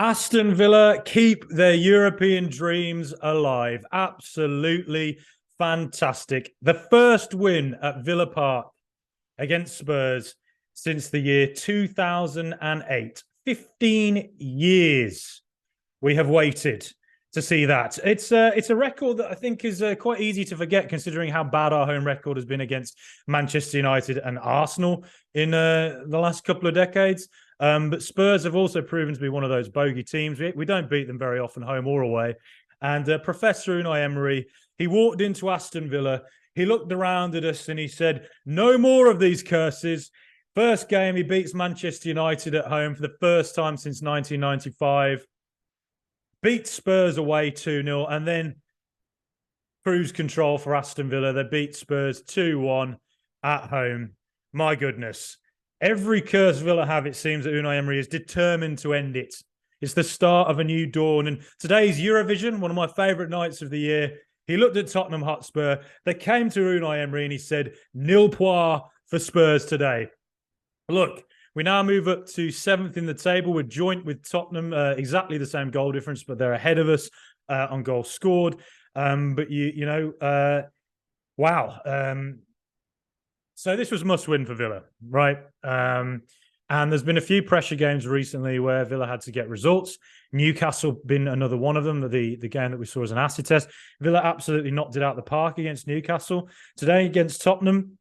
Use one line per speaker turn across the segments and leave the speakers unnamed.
Aston Villa keep their European dreams alive. Absolutely fantastic. The first win at Villa Park against Spurs since the year 2008. 15 years we have waited to see that. It's a record that I think is quite easy to forget, considering how bad our home record has been against Manchester United and Arsenal in the last couple of decades. But Spurs have also proven to be one of those bogey teams. We don't beat them very often, home or away. And Professor Unai Emery, he walked into Aston Villa, he looked around at us and he said, no more of these curses. First game, he beats Manchester United at home for the first time since 1995. Beat Spurs away 2-0, and then cruise control for Aston Villa. They beat Spurs 2-1 at home. My goodness. Every curse Villa have, it seems that Unai Emery is determined to end it. It's the start of a new dawn. And today's Eurovision, one of my favourite nights of the year, he looked at Tottenham Hotspur. They came to Unai Emery and he said, nil point for Spurs today. Look, we now move up to 7th in the table. We're joint with Tottenham, exactly the same goal difference, but they're ahead of us on goals scored. Wow. So this was must-win for Villa, right? And there's been a few pressure games recently where Villa had to get results. Newcastle been another one of them, the game that we saw as an acid test. Villa absolutely knocked it out the park against Newcastle. Today against Tottenham,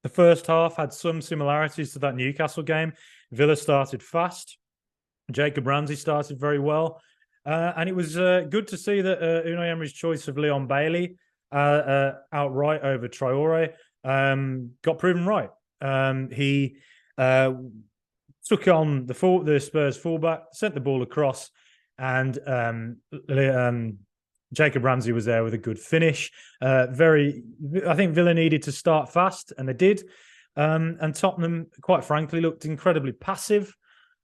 the first half had some similarities to that Newcastle game. Villa started fast. Jacob Ramsey started very well. And it was good to see that Unai Emery's choice of Leon Bailey outright over Traore got proven right. He took on the Spurs fullback, sent the ball across, and Jacob Ramsey was there with a good finish. I think Villa needed to start fast, and they did. And Tottenham, quite frankly, looked incredibly passive,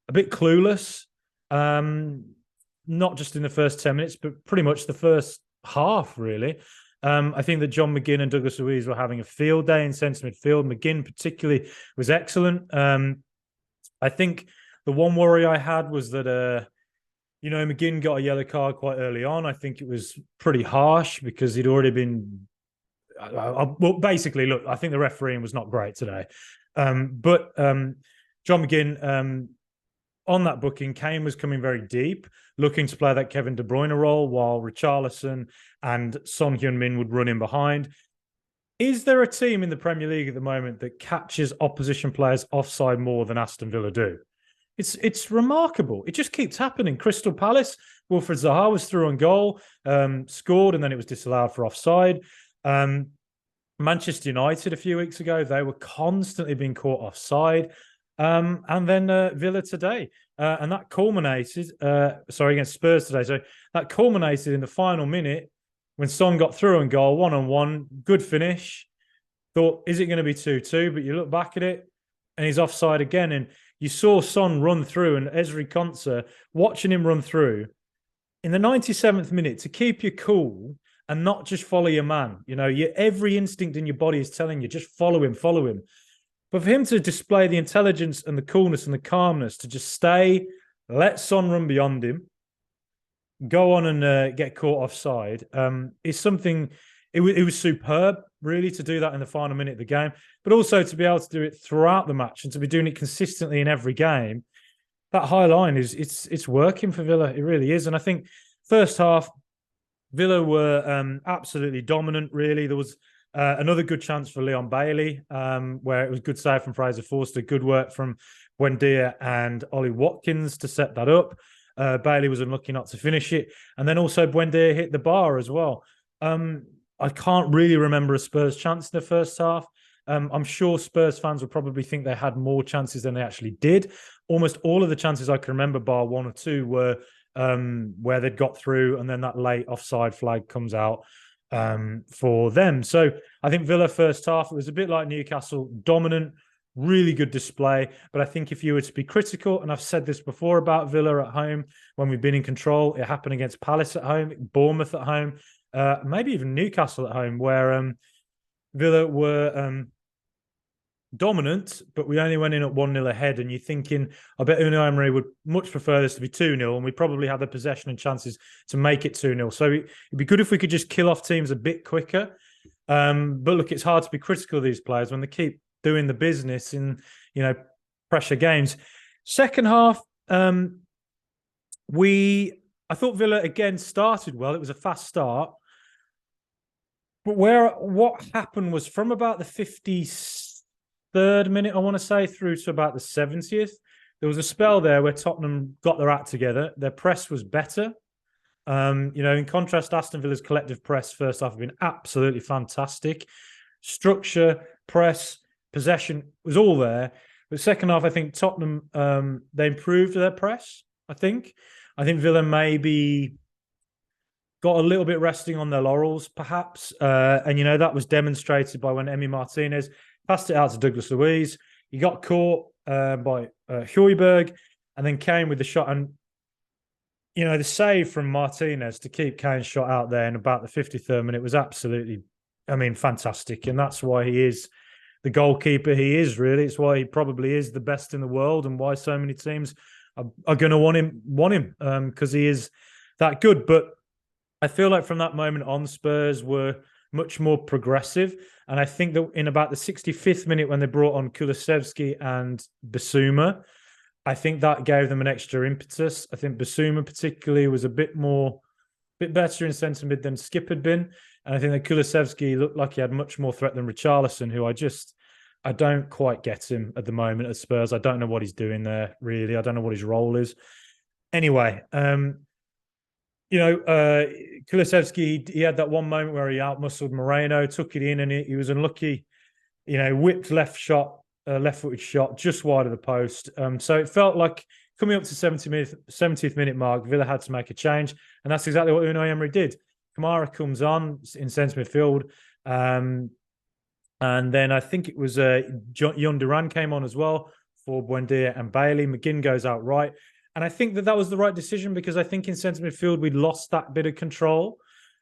a bit clueless, not just in the first 10 minutes, but pretty much the first half, really. I think that John McGinn and Douglas Luiz were having a field day in centre midfield. McGinn particularly was excellent. I think the one worry I had was that, McGinn got a yellow card quite early on. I think it was pretty harsh because he'd already been... basically, look, I think the refereeing was not great today. But John McGinn... on that booking, Kane was coming very deep, looking to play that Kevin De Bruyne role, while Richarlison and Son Heung-min would run in behind. Is there a team in the Premier League at the moment that catches opposition players offside more than Aston Villa do? It's remarkable. It just keeps happening. Crystal Palace, Wilfred Zaha was through on goal, scored, and then it was disallowed for offside. Manchester United a few weeks ago, they were constantly being caught offside. And then Villa today. And that culminated, against Spurs today. So that culminated in the final minute when Son got through and goal, 1-on-1, good finish. Thought, is it going to be 2-2? But you look back at it and he's offside again. And you saw Son run through and Ezri Konsa, watching him run through in the 97th minute to keep you cool and not just follow your man. Every instinct in your body is telling you, just follow him. But for him to display the intelligence and the coolness and the calmness to just stay, let Son run beyond him, go on and get caught offside, is something... It was superb, really, to do that in the final minute of the game, but also to be able to do it throughout the match and to be doing it consistently in every game. That high line it's working for Villa. It really is. And I think first half, Villa were absolutely dominant, really. There was another good chance for Leon Bailey, where it was good save from Fraser Forster, good work from Buendia and Ollie Watkins to set that up. Bailey was unlucky not to finish it. And then also Buendia hit the bar as well. I can't really remember a Spurs chance in the first half. I'm sure Spurs fans would probably think they had more chances than they actually did. Almost all of the chances I can remember, bar one or two, were where they'd got through and then that late offside flag comes out for them. So I think Villa first half, it was a bit like Newcastle, dominant, really good display. But I think if you were to be critical, and I've said this before about Villa at home, when we've been in control, it happened against Palace at home, Bournemouth at home, maybe even Newcastle at home, where Villa were dominant, but we only went in at 1-0 ahead. And you're thinking, I bet Unai Emery would much prefer this to be 2-0, and we probably had the possession and chances to make it 2-0. So it'd be good if we could just kill off teams a bit quicker. But look, it's hard to be critical of these players when they keep doing the business in, pressure games. Second half, I thought Villa again started well. It was a fast start. But what happened was from about the 53rd minute, I want to say, through to about the 70th, there was a spell there where Tottenham got their act together. Their press was better. In contrast, Aston Villa's collective press first half have been absolutely fantastic. Structure, press, possession was all there. But second half, I think Tottenham, they improved their press, I think. I think Villa maybe got a little bit resting on their laurels, perhaps. And that was demonstrated by when Emi Martinez passed it out to Douglas Luiz. He got caught by Højbjerg and then Kane with the shot. And, the save from Martinez to keep Kane's shot out there in about the 53rd minute was absolutely, fantastic. And that's why he is the goalkeeper he is, really. It's why he probably is the best in the world and why so many teams are going to want him because he is that good. But I feel like from that moment on, Spurs were much more progressive. And I think that in about the 65th minute when they brought on Kulusevski and Bissouma, I think that gave them an extra impetus. I think Bissouma particularly was a bit better in centre mid than Skip had been. And I think that Kulusevski looked like he had much more threat than Richarlison, who I don't quite get him at the moment at Spurs. I don't know what he's doing there, really. I don't know what his role is. Anyway, Kulusevski, he had that one moment where he outmuscled Moreno, took it in, and he was unlucky. Whipped left-footed shot just wide of the post. So it felt like coming up to 70th minute mark, Villa had to make a change, and that's exactly what Unai Emery did. Kamara comes on in centre midfield, and then I think it was Jon Duran came on as well for Buendia and Bailey. McGinn goes out right. And I think that was the right decision because I think in centre midfield, we'd lost that bit of control.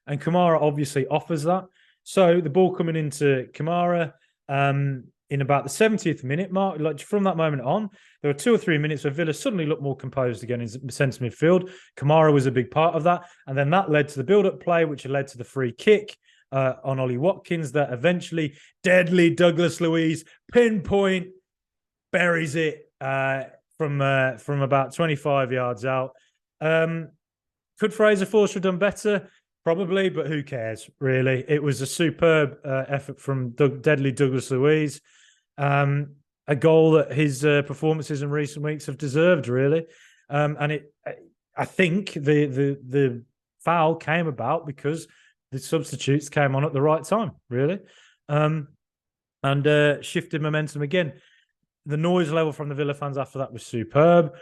And Kamara obviously offers that. So the ball coming into Kamara in about the 70th minute mark, like from that moment on, there were 2 or 3 minutes where Villa suddenly looked more composed again in centre midfield. Kamara was a big part of that. And then that led to the build-up play, which led to the free kick on Ollie Watkins that eventually deadly Douglas Luiz pinpoint buries it from about 25 yards out. Could Fraser Forster have done better? Probably, but who cares, really? It was a superb effort from deadly Douglas Luiz. A goal that his performances in recent weeks have deserved, really. And I think the foul came about because the substitutes came on at the right time, really. And shifted momentum again. The noise level from the Villa fans after that was superb.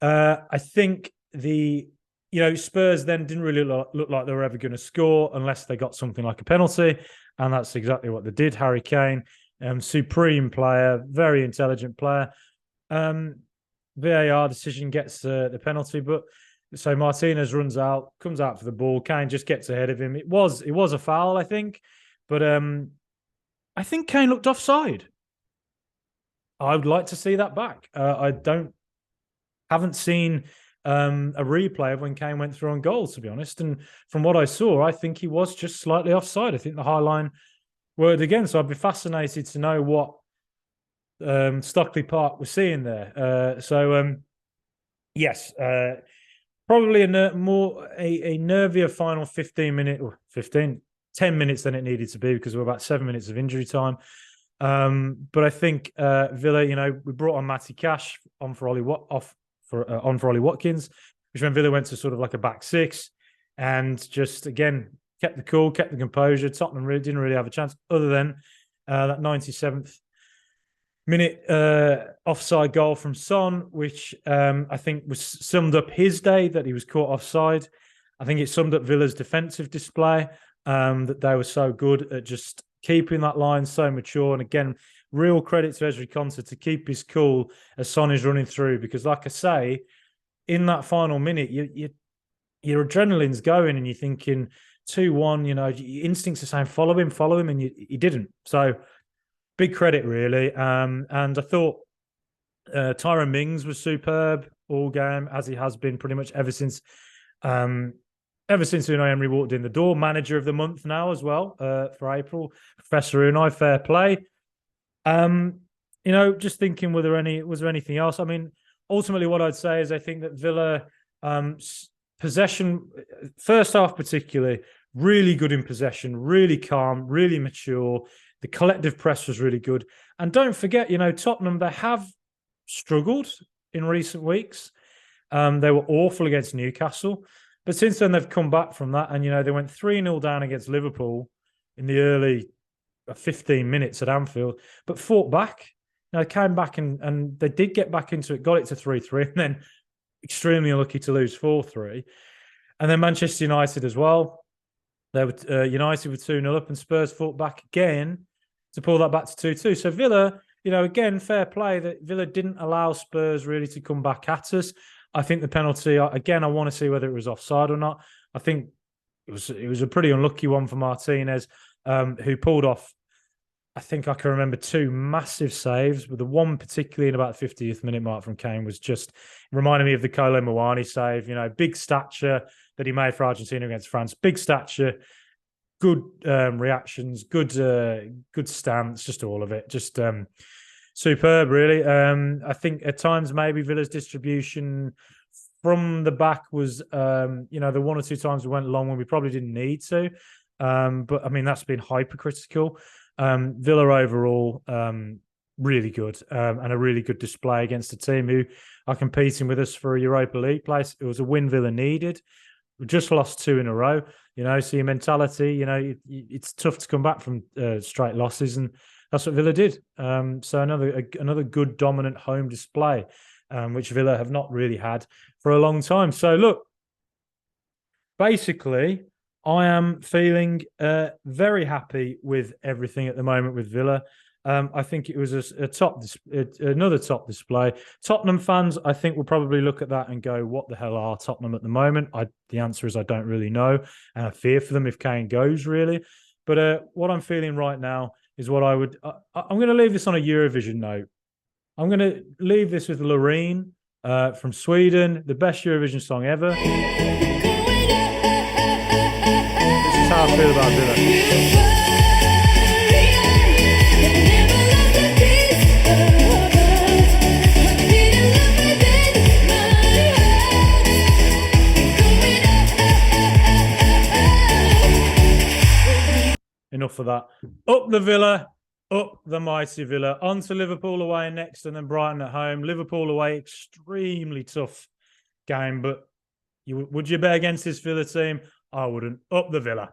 I think Spurs then didn't really look like they were ever going to score unless they got something like a penalty. And that's exactly what they did. Harry Kane, supreme player, very intelligent player. VAR decision gets the penalty, but so Martinez runs out, comes out for the ball. Kane just gets ahead of him. It was a foul, I think. But I think Kane looked offside. I would like to see that back. I haven't seen a replay of when Kane went through on goal, to be honest. And from what I saw, I think he was just slightly offside. I think the high line worked again. So I'd be fascinated to know what Stockley Park was seeing there. Yes, probably a nervier final 10 minutes than it needed to be because we're about 7 minutes of injury time. But I think Villa, we brought on Matty Cash on for Ollie Watkins, which when Villa went to sort of like a back six and just again kept the cool, kept the composure. Tottenham didn't really have a chance other than that 97th minute offside goal from Son, which I think was summed up his day that he was caught offside. I think it summed up Villa's defensive display that they were so good at just keeping that line so mature. And again, real credit to Ezri Konsa to keep his cool as Son is running through. Because like I say, in that final minute, your adrenaline's going and you're thinking 2-1, your instincts are saying, follow him. And you didn't. So big credit, really. And I thought Tyrone Mings was superb all game, as he has been pretty much um, ever since Unai Emery walked in the door. Manager of the month now as well for April. Professor Unai, fair play. Just thinking, was there anything else? I mean, ultimately, what I'd say is I think that Villa possession, first half particularly, really good in possession, really calm, really mature. The collective press was really good. And don't forget, Tottenham, they have struggled in recent weeks. They were awful against Newcastle. But since then, they've come back from that. And, they went 3-0 down against Liverpool in the early 15 minutes at Anfield, but fought back. Came back and they did get back into it, got it to 3-3, and then extremely unlucky to lose 4-3. And then Manchester United as well. They were United were 2-0 up, and Spurs fought back again to pull that back to 2-2. So Villa, again, fair play that Villa didn't allow Spurs really to come back at us. I think the penalty, again, I want to see whether it was offside or not. I think it was a pretty unlucky one for Martinez, who pulled off, I think I can remember, 2 massive saves, but the one particularly in about the 50th minute mark from Kane was just reminding me of the Kolo Muani save. Big stature that he made for Argentina against France. Big stature, good reactions, good stance, just all of it. Just superb, really. I think at times maybe Villa's distribution from the back was, the 1 or 2 times we went long when we probably didn't need to. But I mean, that's been hypercritical. Villa overall, really good, and a really good display against a team who are competing with us for a Europa League place. It was a win Villa needed. We just lost 2 in a row, so your mentality, it's tough to come back from straight losses, and that's what Villa did. So another good dominant home display, which Villa have not really had for a long time. So look, basically, I am feeling very happy with everything at the moment with Villa. I think it was another top display. Tottenham fans, I think, will probably look at that and go, what the hell are Tottenham at the moment? The answer is I don't really know, and I fear for them if Kane goes, really. But what I'm feeling right now is what I'm going to leave this on a Eurovision note. I'm going to leave this with Loreen from Sweden, the best Eurovision song ever. This is how I feel about Villa. Enough of that. Up the Villa, up the mighty Villa. On to Liverpool away next, and then Brighton at home. Liverpool away, extremely tough game, but would you bet against this Villa team? I wouldn't. Up the Villa.